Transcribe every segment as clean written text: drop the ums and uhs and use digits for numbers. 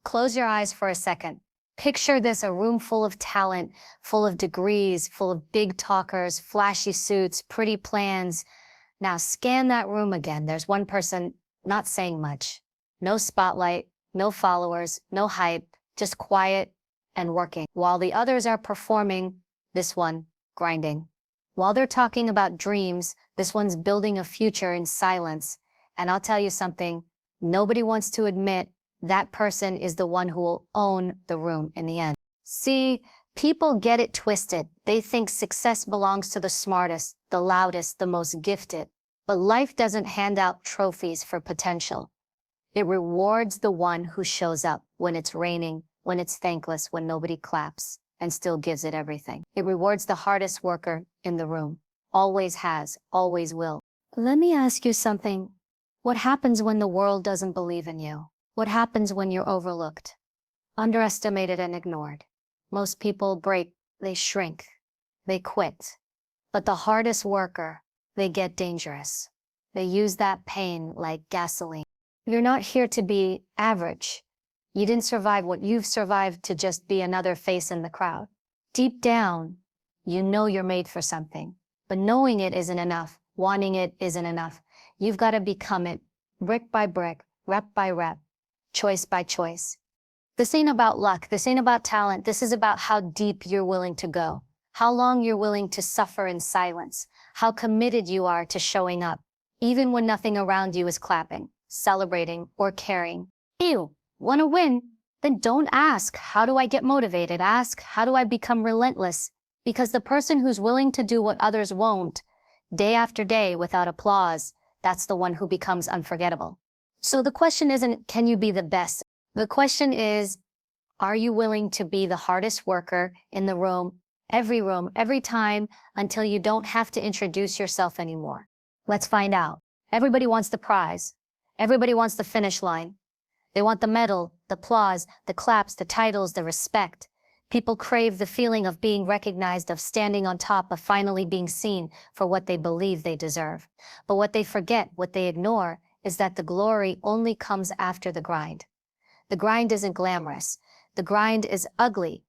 Close your eyes for a second. Picture this, a room full of talent, full of degrees, full of big talkers, flashy suits, pretty plans. Now scan that room again. There's one person not saying much. No spotlight, no followers, no hype, just quiet and working. While the others are performing, this one grinding. While they're talking about dreams, this one's building a future in silence. And I'll tell you something, nobody wants to admit that person is the one who will own the room in the end. See, people get it twisted. They think success belongs to the smartest, the loudest, the most gifted. But life doesn't hand out trophies for potential. It rewards the one who shows up when it's raining, when it's thankless, when nobody claps, and still gives it everything. It rewards the hardest worker in the room. Always has, always will. Let me ask you something. What happens when the world doesn't believe in you? What happens when you're overlooked, underestimated, and ignored? Most people break, they shrink, they quit. But the hardest worker, they get dangerous. They use that pain like gasoline. You're not here to be average. You didn't survive what you've survived to just be another face in the crowd. Deep down, you know you're made for something, but knowing it isn't enough. Wanting it isn't enough. You've got to become it, brick by brick, rep by rep, choice by choice. This ain't about luck. This ain't about talent. This is about how deep you're willing to go, how long you're willing to suffer in silence, how committed you are to showing up, even when nothing around you is clapping, celebrating, or caring. Ew, want to win? Then don't ask, how do I get motivated? Ask, how do I become relentless? Because the person who's willing to do what others won't, day after day without applause, that's the one who becomes unforgettable. So the question isn't, can you be the best? The question is, are you willing to be the hardest worker in the room, every time, until you don't have to introduce yourself anymore? Let's find out. Everybody wants the prize. Everybody wants the finish line. They want the medal, the applause, the claps, the titles, the respect. People crave the feeling of being recognized, of standing on top, of finally being seen for what they believe they deserve. But what they forget, what they ignore, is that the glory only comes after the grind. The grind isn't glamorous. The grind is ugly,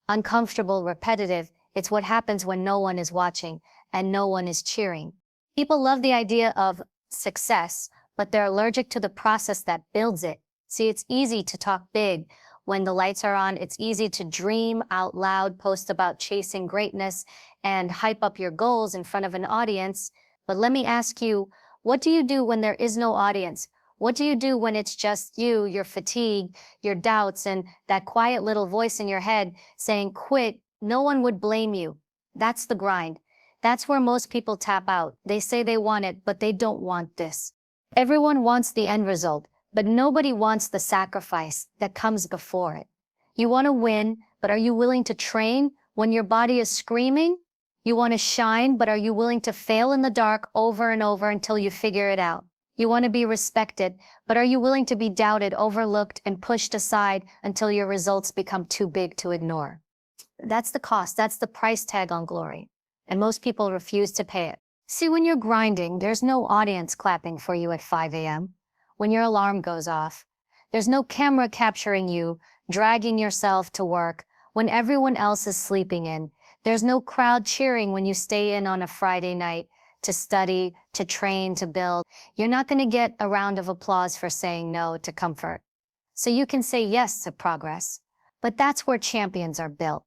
uncomfortable, repetitive. It's what happens when no one is watching and no one is cheering. People love the idea of success, but they're allergic to the process that builds it. See, it's easy to talk big when the lights are on. It's easy to dream out loud, post about chasing greatness, and hype up your goals in front of an audience. But let me ask you, what do you do when there is no audience? What do you do when it's just you, your fatigue, your doubts, and that quiet little voice in your head saying, quit? No one would blame you. That's the grind. That's where most people tap out. They say they want it, but they don't want this. Everyone wants the end result, but nobody wants the sacrifice that comes before it. You want to win, but are you willing to train when your body is screaming? You want to shine, but are you willing to fail in the dark over and over until you figure it out? You want to be respected, but are you willing to be doubted, overlooked, and pushed aside until your results become too big to ignore? That's the cost. That's the price tag on glory. And most people refuse to pay it. See, when you're grinding, there's no audience clapping for you at 5 a.m. when your alarm goes off. There's no camera capturing you, dragging yourself to work when everyone else is sleeping in. There's no crowd cheering when you stay in on a Friday night to study, to train, to build. You're not going to get a round of applause for saying no to comfort. So you can say yes to progress. But that's where champions are built.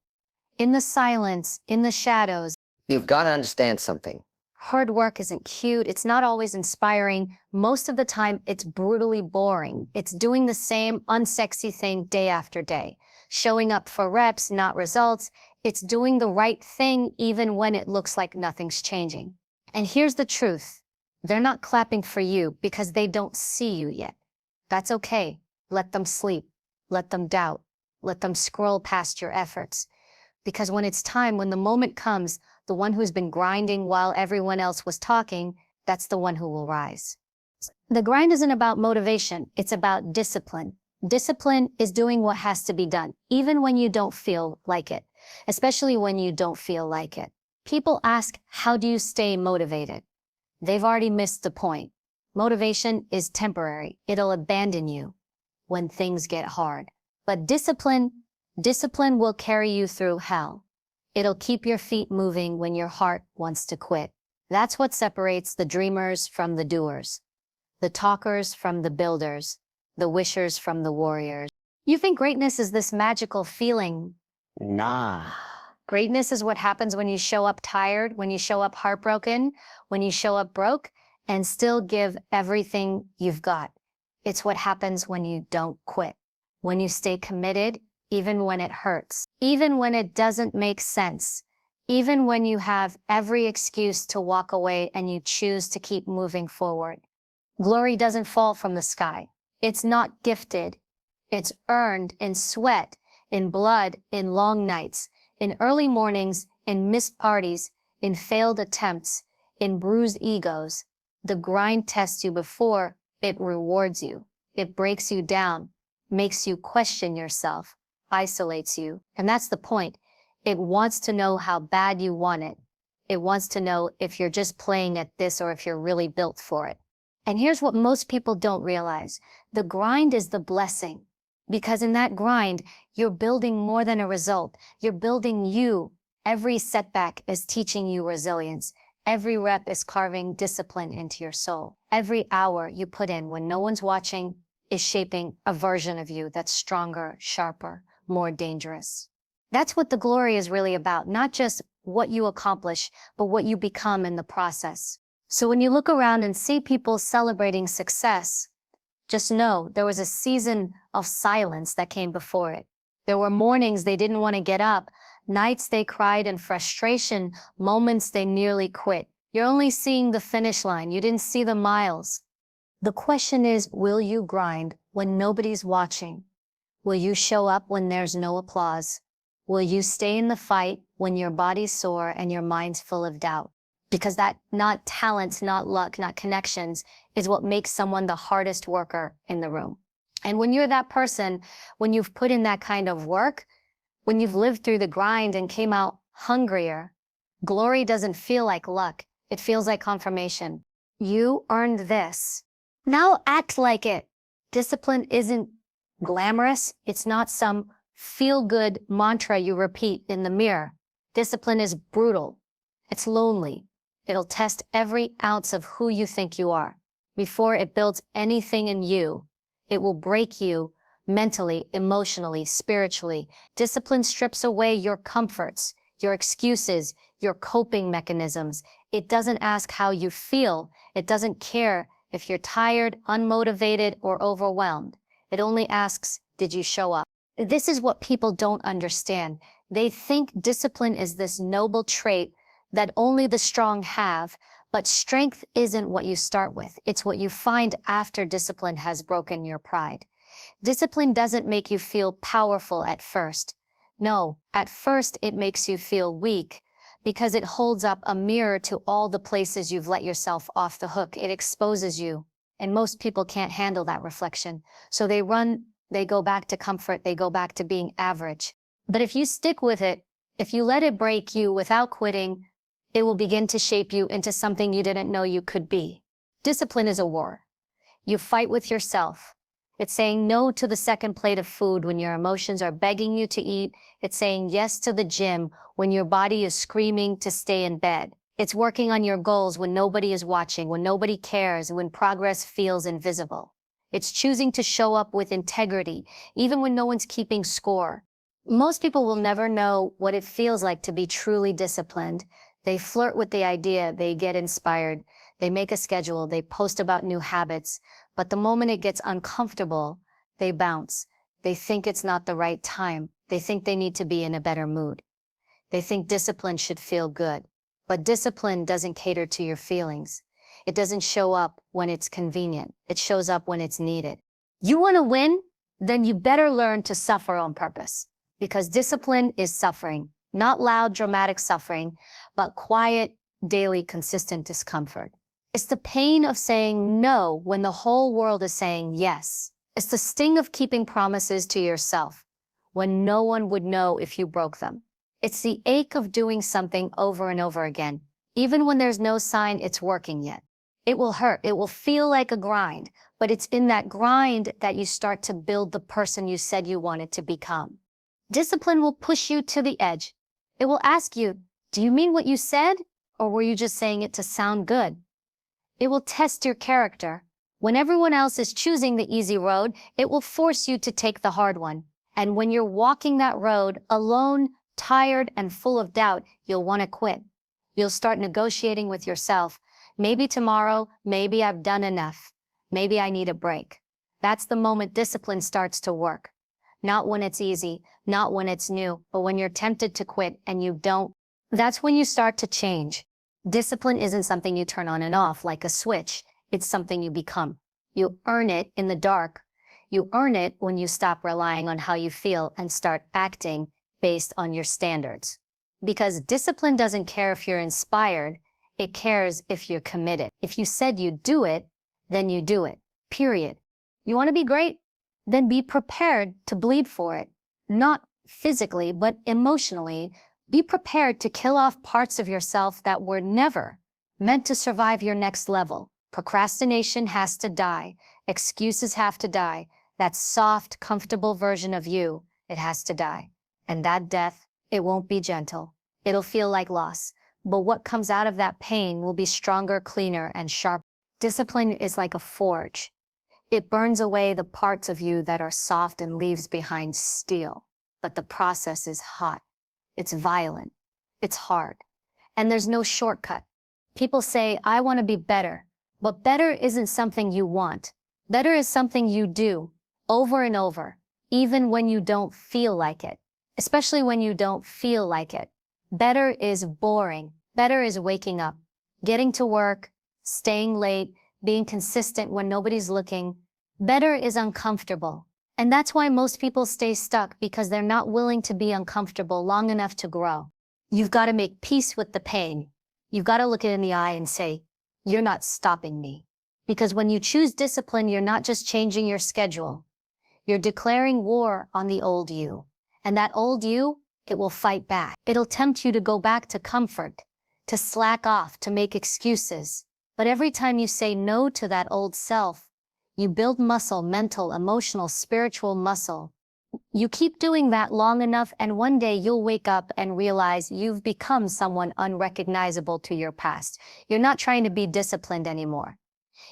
In the silence, in the shadows. You've got to understand something. Hard work isn't cute. It's not always inspiring. Most of the time, it's brutally boring. It's doing the same unsexy thing day after day. Showing up for reps, not results. It's doing the right thing even when it looks like nothing's changing. And here's the truth. They're not clapping for you because they don't see you yet. That's okay. Let them sleep. Let them doubt. Let them scroll past your efforts. Because when it's time, when the moment comes, the one who's been grinding while everyone else was talking, that's the one who will rise. The grind isn't about motivation. It's about discipline. Discipline is doing what has to be done, even when you don't feel like it, especially when you don't feel like it. People ask, how do you stay motivated? They've already missed the point. Motivation is temporary. It'll abandon you when things get hard. But discipline will carry you through hell. It'll keep your feet moving when your heart wants to quit. That's what separates the dreamers from the doers, the talkers from the builders, the wishers from the warriors. You think greatness is this magical feeling? Nah. Greatness is what happens when you show up tired, when you show up heartbroken, when you show up broke, and still give everything you've got. It's what happens when you don't quit, when you stay committed, even when it hurts, even when it doesn't make sense, even when you have every excuse to walk away and you choose to keep moving forward. Glory doesn't fall from the sky. It's not gifted. It's earned in sweat, in blood, in long nights, in early mornings, in missed parties, in failed attempts, in bruised egos. The grind tests you before it rewards you. It breaks you down, makes you question yourself, isolates you. And that's the point. It wants to know how bad you want it. It wants to know if you're just playing at this or if you're really built for it. And here's what most people don't realize. The grind is the blessing. Because in that grind, you're building more than a result. You're building you. Every setback is teaching you resilience. Every rep is carving discipline into your soul. Every hour you put in when no one's watching is shaping a version of you that's stronger, sharper, more dangerous. That's what the glory is really about, not just what you accomplish, but what you become in the process. So when you look around and see people celebrating success, just know there was a season of silence that came before it. There were mornings they didn't want to get up, nights they cried in frustration, moments they nearly quit. You're only seeing the finish line. You didn't see the miles. The question is, will you grind when nobody's watching? Will you show up when there's no applause? Will you stay in the fight when your body's sore and your mind's full of doubt? Because that not talent, not luck, not connections is what makes someone the hardest worker in the room. And when you're that person, when you've put in that kind of work, when you've lived through the grind and came out hungrier, glory doesn't feel like luck. It feels like confirmation. You earned this. Now act like it. Discipline isn't glamorous. It's not some feel-good mantra you repeat in the mirror. Discipline is brutal. It's lonely. It'll test every ounce of who you think you are. Before it builds anything in you, it will break you mentally, emotionally, spiritually. Discipline strips away your comforts, your excuses, your coping mechanisms. It doesn't ask how you feel. It doesn't care if you're tired, unmotivated, or overwhelmed. It only asks, did you show up? This is what people don't understand. They think discipline is this noble trait that only the strong have, but strength isn't what you start with. It's what you find after discipline has broken your pride. Discipline doesn't make you feel powerful at first. No, at first it makes you feel weak because it holds up a mirror to all the places you've let yourself off the hook. It exposes you, and most people can't handle that reflection. So they run, they go back to comfort, they go back to being average. But if you stick with it, if you let it break you without quitting, it will begin to shape you into something you didn't know you could be. Discipline is a war. You fight with yourself. It's saying no to the second plate of food when your emotions are begging you to eat. It's saying yes to the gym when your body is screaming to stay in bed. It's working on your goals when nobody is watching, when nobody cares, when progress feels invisible. It's choosing to show up with integrity, even when no one's keeping score. Most people will never know what it feels like to be truly disciplined. They flirt with the idea, they get inspired, they make a schedule, they post about new habits, but the moment it gets uncomfortable, they bounce. They think it's not the right time. They think they need to be in a better mood. They think discipline should feel good, but discipline doesn't cater to your feelings. It doesn't show up when it's convenient. It shows up when it's needed. You want to win? Then you better learn to suffer on purpose, because discipline is suffering. Not loud, dramatic suffering, but quiet, daily, consistent discomfort. It's the pain of saying no when the whole world is saying yes. It's the sting of keeping promises to yourself when no one would know if you broke them. It's the ache of doing something over and over again, even when there's no sign it's working yet. It will hurt. It will feel like a grind, but it's in that grind that you start to build the person you said you wanted to become. Discipline will push you to the edge. It will ask you, do you mean what you said? Or were you just saying it to sound good? It will test your character. When everyone else is choosing the easy road, it will force you to take the hard one. And when you're walking that road alone, tired, and full of doubt, you'll want to quit. You'll start negotiating with yourself. Maybe tomorrow, maybe I've done enough. Maybe I need a break. That's the moment discipline starts to work. Not when it's easy, not when it's new, but when you're tempted to quit and you don't. That's when you start to change. Discipline isn't something you turn on and off like a switch. It's something you become. You earn it in the dark. You earn it when you stop relying on how you feel and start acting based on your standards. Because discipline doesn't care if you're inspired, it cares if you're committed. If you said you'd do it, then you do it, period. You want to be great? Then be prepared to bleed for it. Not physically, but emotionally. Be prepared to kill off parts of yourself that were never meant to survive your next level. Procrastination has to die. Excuses have to die. That soft, comfortable version of you, it has to die. And that death, it won't be gentle. It'll feel like loss. But what comes out of that pain will be stronger, cleaner, and sharper. Discipline is like a forge. It burns away the parts of you that are soft and leaves behind steel. But the process is hot. It's violent. It's hard. And there's no shortcut. People say, I want to be better. But better isn't something you want. Better is something you do over and over, even when you don't feel like it. Especially when you don't feel like it. Better is boring. Better is waking up, getting to work, staying late, being consistent when nobody's looking. Better is uncomfortable. And that's why most people stay stuck, because they're not willing to be uncomfortable long enough to grow. You've got to make peace with the pain. You've got to look it in the eye and say, you're not stopping me. Because when you choose discipline, you're not just changing your schedule. You're declaring war on the old you. And that old you, it will fight back. It'll tempt you to go back to comfort, to slack off, to make excuses. But every time you say no to that old self, you build muscle, mental, emotional, spiritual muscle. You keep doing that long enough, and one day you'll wake up and realize you've become someone unrecognizable to your past. You're not trying to be disciplined anymore.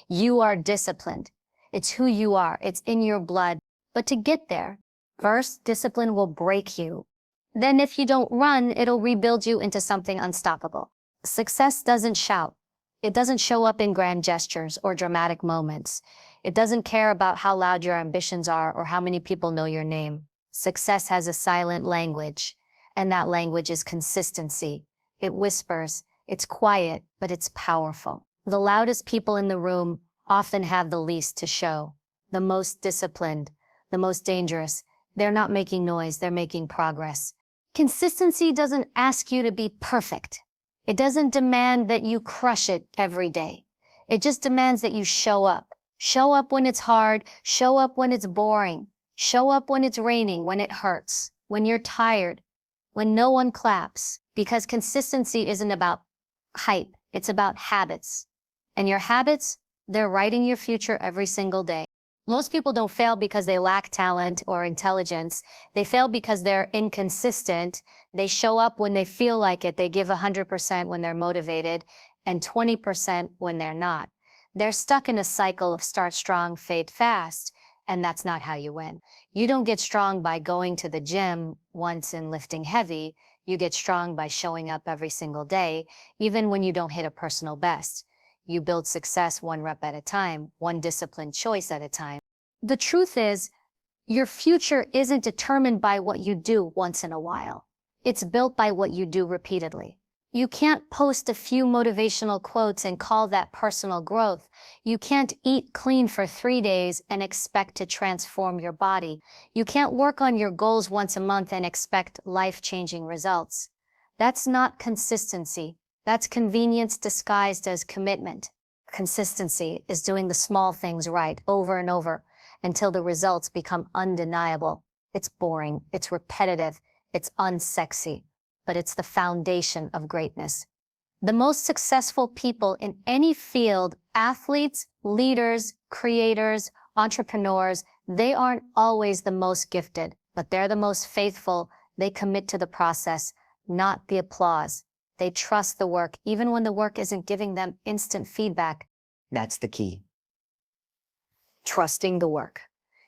You are disciplined. It's who you are. It's in your blood. But to get there, first, discipline will break you. Then if you don't run, it'll rebuild you into something unstoppable. Success doesn't shout. It doesn't show up in grand gestures or dramatic moments. It doesn't care about how loud your ambitions are or how many people know your name. Success has a silent language, and that language is consistency. It whispers, it's quiet, but it's powerful. The loudest people in the room often have the least to show. The most disciplined, the most dangerous. They're not making noise, they're making progress. Consistency doesn't ask you to be perfect. It doesn't demand that you crush it every day. It just demands that you show up. Show up when it's hard. Show up when it's boring. Show up when it's raining, when it hurts, when you're tired, when no one claps. Because consistency isn't about hype. It's about habits. And your habits, they're writing your future every single day. Most people don't fail because they lack talent or intelligence. They fail because they're inconsistent. They show up when they feel like it. They give 100% when they're motivated and 20% when they're not. They're stuck in a cycle of start strong, fade fast, and that's not how you win. You don't get strong by going to the gym once and lifting heavy. You get strong by showing up every single day, even when you don't hit a personal best. You build success one rep at a time, one disciplined choice at a time. The truth is, your future isn't determined by what you do once in a while. It's built by what you do repeatedly. You can't post a few motivational quotes and call that personal growth. You can't eat clean for 3 days and expect to transform your body. You can't work on your goals once a month and expect life-changing results. That's not consistency. That's convenience disguised as commitment. Consistency is doing the small things right over and over until the results become undeniable. It's boring, it's repetitive, it's unsexy, but it's the foundation of greatness. The most successful people in any field, athletes, leaders, creators, entrepreneurs, they aren't always the most gifted, but they're the most faithful. They commit to the process, not the applause. They trust the work, even when the work isn't giving them instant feedback. That's the key. Trusting the work.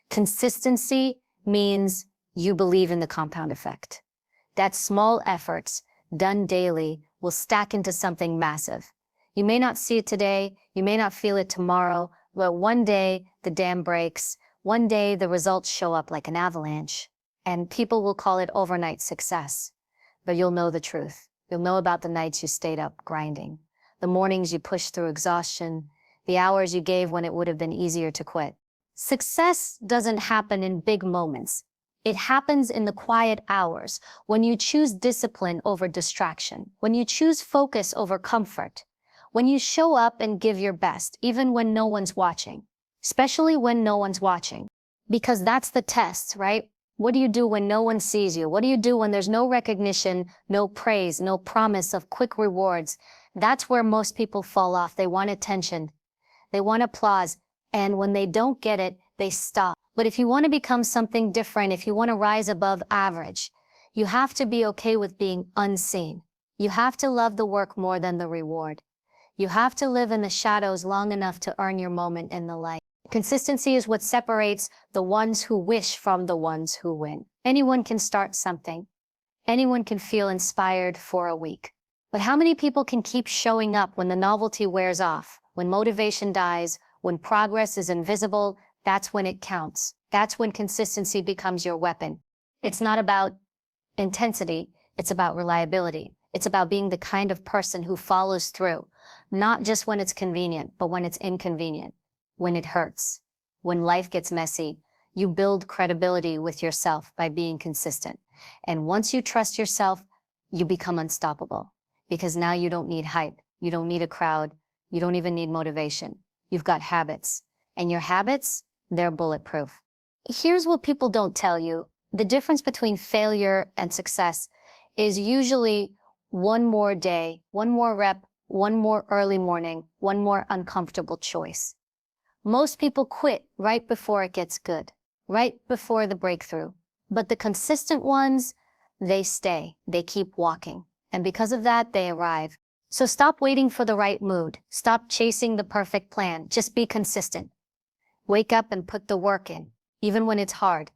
Consistency means you believe in the compound effect. That small efforts done daily will stack into something massive. You may not see it today, you may not feel it tomorrow, but one day the dam breaks, one day the results show up like an avalanche, and people will call it overnight success. But you'll know the truth. You'll know about the nights you stayed up grinding, the mornings you pushed through exhaustion, the hours you gave when it would have been easier to quit. Success doesn't happen in big moments. It happens in the quiet hours, when you choose discipline over distraction, when you choose focus over comfort, when you show up and give your best, even when no one's watching, especially when no one's watching. Because that's the test, right? What do you do when no one sees you? What do you do when there's no recognition, no praise, no promise of quick rewards? That's where most people fall off. They want attention. They want applause. And when they don't get it, they stop. But if you want to become something different, if you want to rise above average, you have to be okay with being unseen. You have to love the work more than the reward. You have to live in the shadows long enough to earn your moment in the light. Consistency is what separates the ones who wish from the ones who win. Anyone can start something. Anyone can feel inspired for a week. But how many people can keep showing up when the novelty wears off, when motivation dies, when progress is invisible? That's when it counts. That's when consistency becomes your weapon. It's not about intensity. It's about reliability. It's about being the kind of person who follows through, not just when it's convenient, but when it's inconvenient, when it hurts, when life gets messy. You build credibility with yourself by being consistent. And once you trust yourself, you become unstoppable, because now you don't need hype. You don't need a crowd. You don't even need motivation. You've got habits, and your habits, they're bulletproof. Here's what people don't tell you. The difference between failure and success is usually one more day, one more rep, one more early morning, one more uncomfortable choice. Most people quit right before it gets good, right before the breakthrough. But the consistent ones, they stay, they keep walking. And because of that, they arrive. So stop waiting for the right mood. Stop chasing the perfect plan. Just be consistent. Wake up and put the work in, even when it's hard,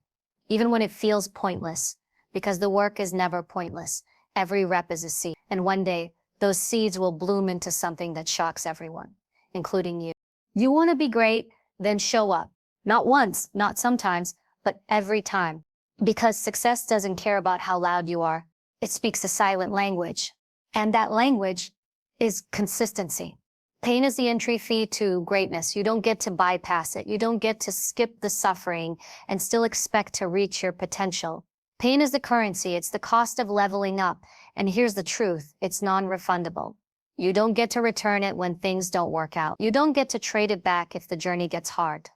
even when it feels pointless, because the work is never pointless. Every rep is a seed. And one day, those seeds will bloom into something that shocks everyone, including you. You want to be great? Then show up. Not once, not sometimes, but every time. Because success doesn't care about how loud you are. It speaks a silent language. And that language is consistency. Pain is the entry fee to greatness. You don't get to bypass it. You don't get to skip the suffering and still expect to reach your potential. Pain is the currency. It's the cost of leveling up. And here's the truth. It's non-refundable. You don't get to return it when things don't work out. You don't get to trade it back if the journey gets hard.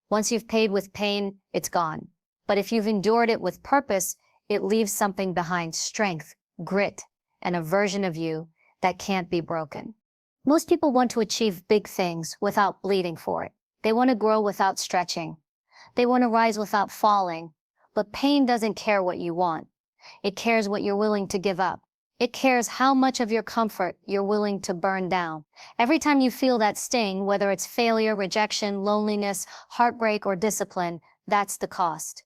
Once you've paid with pain, it's gone. But if you've endured it with purpose, it leaves something behind: strength, grit, and a version of you that can't be broken. Most people want to achieve big things without bleeding for it. They want to grow without stretching. They want to rise without falling. But pain doesn't care what you want. It cares what you're willing to give up. It cares how much of your comfort you're willing to burn down. Every time you feel that sting, whether it's failure, rejection, loneliness, heartbreak, or discipline, that's the cost.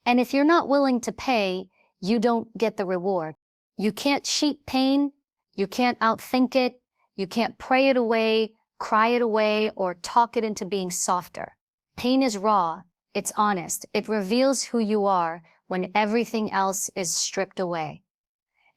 And if you're not willing to pay, you don't get the reward. You can't cheat pain. You can't outthink it. You can't pray it away, cry it away, or talk it into being softer. Pain is raw. It's honest. It reveals who you are when everything else is stripped away.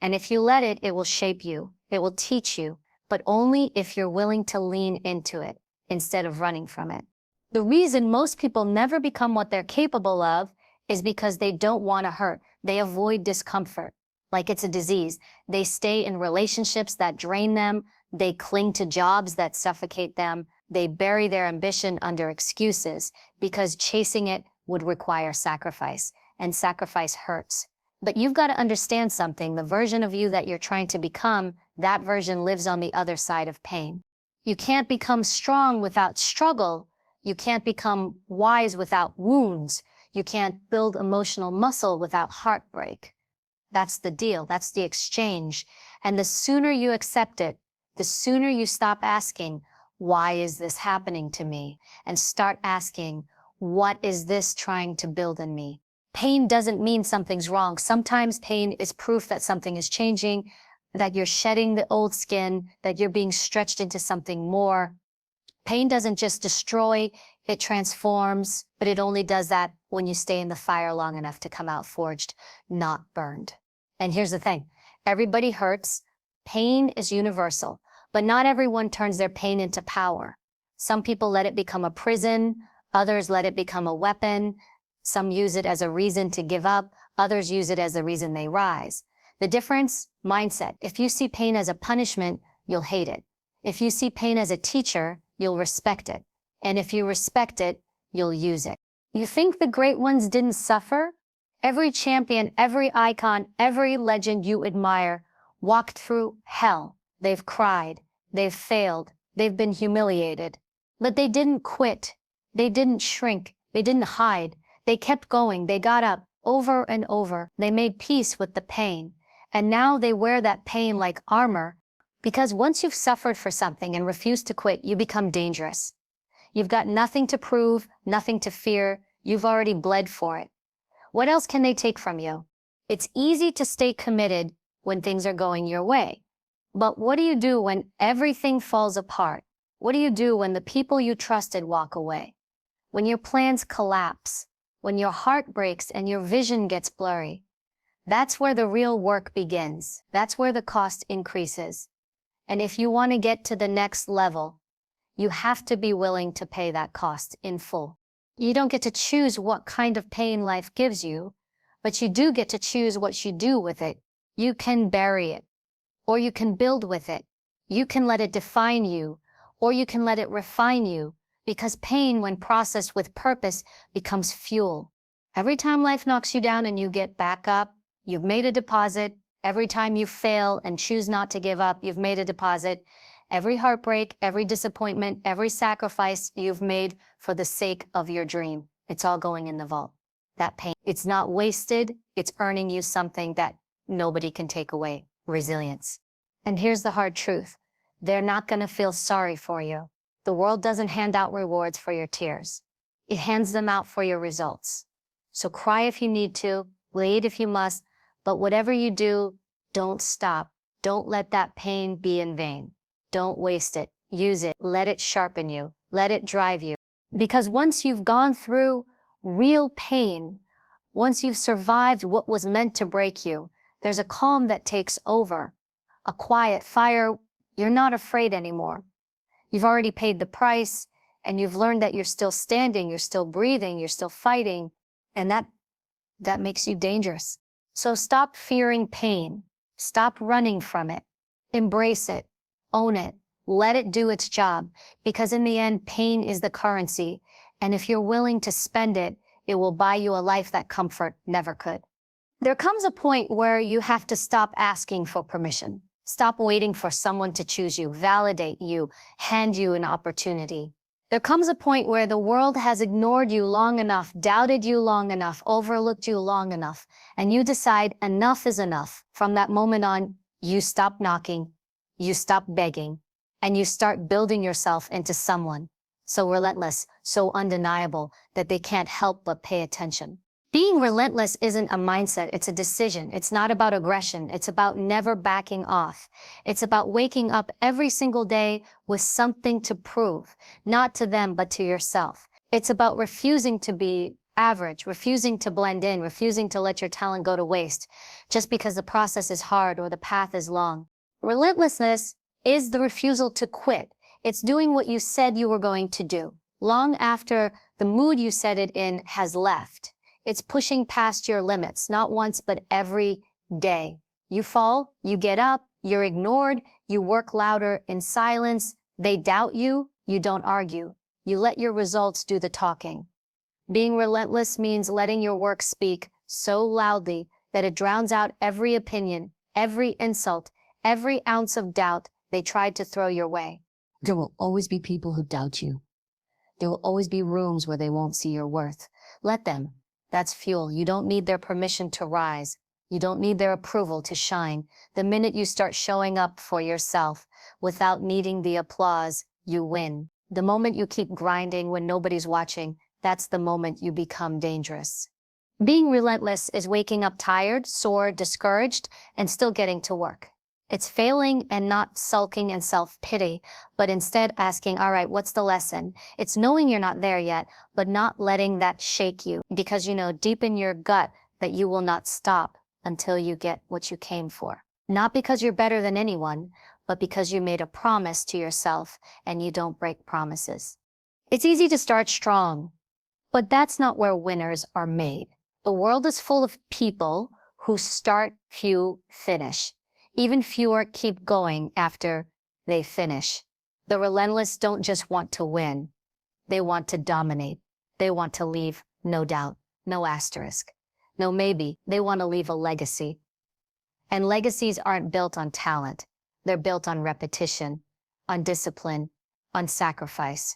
And if you let it, it will shape you. It will teach you, but only if you're willing to lean into it instead of running from it. The reason most people never become what they're capable of is because they don't want to hurt. They avoid discomfort like it's a disease. They stay in relationships that drain them. They cling to jobs that suffocate them. They bury their ambition under excuses because chasing it would require sacrifice, and sacrifice hurts. But you've got to understand something. The version of you that you're trying to become That version lives on the other side of pain. You can't become strong without struggle. You can't become wise without wounds. You can't build emotional muscle without heartbreak. That's the deal. That's the exchange. And the sooner you accept it, the sooner you stop asking, why is this happening to me? And start asking, what is this trying to build in me? Pain doesn't mean something's wrong. Sometimes pain is proof that something is changing, that you're shedding the old skin, that you're being stretched into something more. Pain doesn't just destroy, it transforms, but it only does that when you stay in the fire long enough to come out forged, not burned. And here's the thing, everybody hurts. Pain is universal, but not everyone turns their pain into power. Some people let it become a prison, others let it become a weapon. Some use it as a reason to give up, others use it as the reason they rise. The difference? Mindset. If you see pain as a punishment, you'll hate it. If you see pain as a teacher, you'll respect it. And if you respect it, you'll use it. You think the great ones didn't suffer? Every champion, every icon, every legend you admire walked through hell. They've cried, they've failed, they've been humiliated. But they didn't quit. They didn't shrink. They didn't hide. They kept going. They got up over and over. They made peace with the pain. And now they wear that pain like armor, because once you've suffered for something and refuse to quit, you become dangerous. You've got nothing to prove, nothing to fear. You've already bled for it. What else can they take from you? It's easy to stay committed when things are going your way. But what do you do when everything falls apart? What do you do when the people you trusted walk away? When your plans collapse? When your heart breaks and your vision gets blurry? That's where the real work begins. That's where the cost increases. And if you want to get to the next level, you have to be willing to pay that cost in full. You don't get to choose what kind of pain life gives you, but you do get to choose what you do with it. You can bury it, or you can build with it. You can let it define you, or you can let it refine you, because pain, when processed with purpose, becomes fuel. Every time life knocks you down and you get back up, you've made a deposit. Every time you fail and choose not to give up, you've made a deposit. Every heartbreak, every disappointment, every sacrifice you've made for the sake of your dream, it's all going in the vault. That pain, it's not wasted. It's earning you something that nobody can take away. Resilience. And here's the hard truth. They're not going to feel sorry for you. The world doesn't hand out rewards for your tears. It hands them out for your results. So cry if you need to, bleed if you must, but whatever you do, don't stop. Don't let that pain be in vain. Don't waste it. Use it. Let it sharpen you. Let it drive you. Because once you've gone through real pain, once you've survived what was meant to break you, there's a calm that takes over, a quiet fire. You're not afraid anymore. You've already paid the price, and you've learned that you're still standing, you're still breathing, you're still fighting, and that makes you dangerous. So stop fearing pain. Stop running from it. Embrace it. Own it. Let it do its job, because in the end, pain is the currency, and if you're willing to spend it, it will buy you a life that comfort never could. There comes a point where you have to stop asking for permission. Stop waiting for someone to choose you, validate you, hand you an opportunity. There comes a point where the world has ignored you long enough, doubted you long enough, overlooked you long enough, and you decide enough is enough. From that moment on, you stop knocking, you stop begging, and you start building yourself into someone so relentless, so undeniable that they can't help but pay attention. Being relentless isn't a mindset, it's a decision. It's not about aggression, it's about never backing off. It's about waking up every single day with something to prove, not to them, but to yourself. It's about refusing to be average, refusing to blend in, refusing to let your talent go to waste, just because the process is hard or the path is long. Relentlessness is the refusal to quit. It's doing what you said you were going to do, long after the mood you said it in has left. It's pushing past your limits, not once, but every day. You fall, you get up, you're ignored, you work louder in silence, they doubt you, you don't argue. You let your results do the talking. Being relentless means letting your work speak so loudly that it drowns out every opinion, every insult, every ounce of doubt they tried to throw your way. There will always be people who doubt you. There will always be rooms where they won't see your worth. Let them. That's fuel. You don't need their permission to rise. You don't need their approval to shine. The minute you start showing up for yourself without needing the applause, you win. The moment you keep grinding when nobody's watching, that's the moment you become dangerous. Being relentless is waking up tired, sore, discouraged, and still getting to work. It's failing and not sulking and self-pity, but instead asking, all right, what's the lesson? It's knowing you're not there yet, but not letting that shake you, because you know deep in your gut that you will not stop until you get what you came for. Not because you're better than anyone, but because you made a promise to yourself and you don't break promises. It's easy to start strong, but that's not where winners are made. The world is full of people who start, few finish. Even fewer keep going after they finish. The relentless don't just want to win. They want to dominate. They want to leave no doubt, no asterisk, no maybe. They want to leave a legacy. And legacies aren't built on talent. They're built on repetition, on discipline, on sacrifice.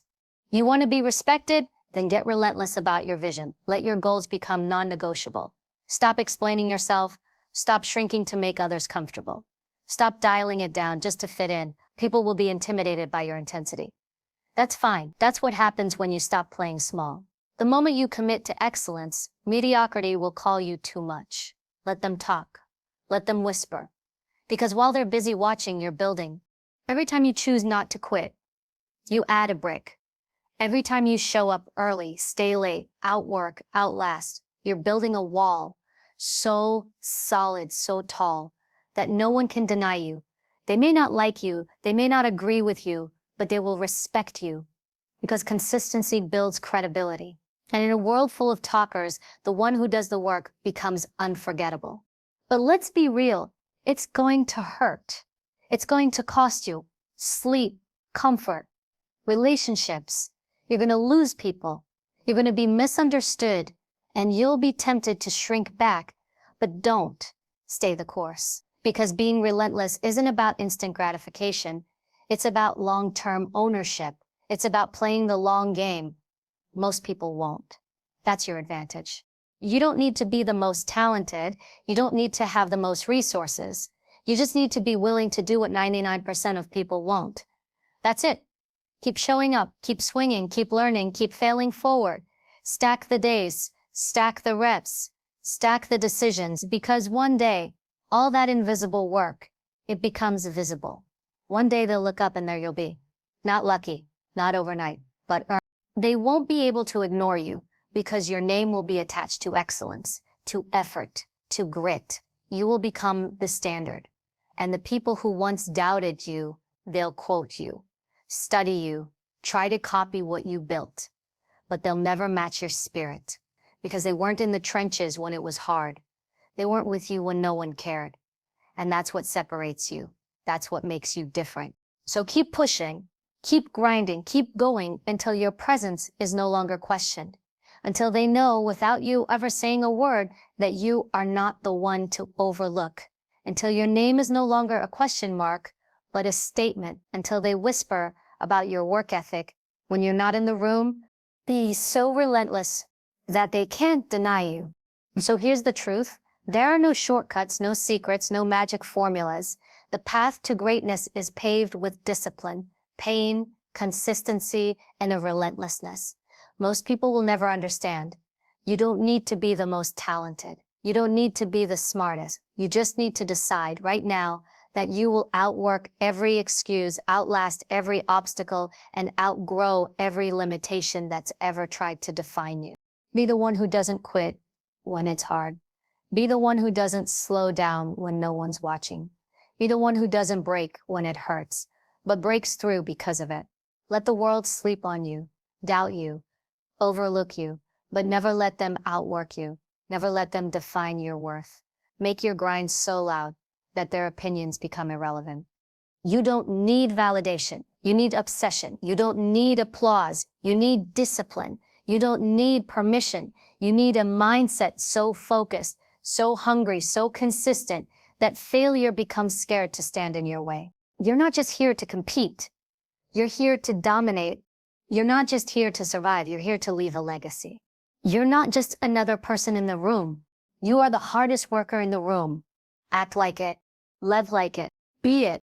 You want to be respected? Then get relentless about your vision. Let your goals become non-negotiable. Stop explaining yourself. Stop shrinking to make others comfortable. Stop dialing it down just to fit in. People will be intimidated by your intensity. That's fine. That's what happens when you stop playing small. The moment you commit to excellence, mediocrity will call you too much. Let them talk. Let them whisper. Because while they're busy watching, you're building. Every time you choose not to quit, you add a brick. Every time you show up early, stay late, outwork, outlast, you're building a wall so solid, so tall, that no one can deny you. They may not like you, they may not agree with you, but they will respect you, because consistency builds credibility. And in a world full of talkers, the one who does the work becomes unforgettable. But let's be real, it's going to hurt. It's going to cost you sleep, comfort, relationships. You're going to lose people. You're going to be misunderstood, and you'll be tempted to shrink back, but don't. Stay the course. Because being relentless isn't about instant gratification. It's about long-term ownership. It's about playing the long game. Most people won't. That's your advantage. You don't need to be the most talented. You don't need to have the most resources. You just need to be willing to do what 99% of people won't. That's it. Keep showing up, keep swinging, keep learning, keep failing forward. Stack the days, stack the reps, stack the decisions, because one day, all that invisible work, it becomes visible. One day they'll look up and there you'll be. Not lucky, not overnight, but earned. They won't be able to ignore you because your name will be attached to excellence, to effort, to grit. You will become the standard. And the people who once doubted you, they'll quote you, study you, try to copy what you built. But they'll never match your spirit because they weren't in the trenches when it was hard. They weren't with you when no one cared. And that's what separates you. That's what makes you different. So keep pushing, keep grinding, keep going until your presence is no longer questioned. Until they know without you ever saying a word that you are not the one to overlook. Until your name is no longer a question mark, but a statement. Until they whisper about your work ethic when you're not in the room. Be so relentless that they can't deny you. So here's the truth. There are no shortcuts, no secrets, no magic formulas. The path to greatness is paved with discipline, pain, consistency, and a relentlessness. Most people will never understand. You don't need to be the most talented. You don't need to be the smartest. You just need to decide right now that you will outwork every excuse, outlast every obstacle, and outgrow every limitation that's ever tried to define you. Be the one who doesn't quit when it's hard. Be the one who doesn't slow down when no one's watching. Be the one who doesn't break when it hurts, but breaks through because of it. Let the world sleep on you, doubt you, overlook you, but never let them outwork you. Never let them define your worth. Make your grind so loud that their opinions become irrelevant. You don't need validation. You need obsession. You don't need applause. You need discipline. You don't need permission. You need a mindset so focused, so hungry, so consistent that failure becomes scared to stand in your way. You're not just here to compete. You're here to dominate. You're not just here to survive. You're here to leave a legacy. You're not just another person in the room. You are the hardest worker in the room. Act like it. Live like it. Be it.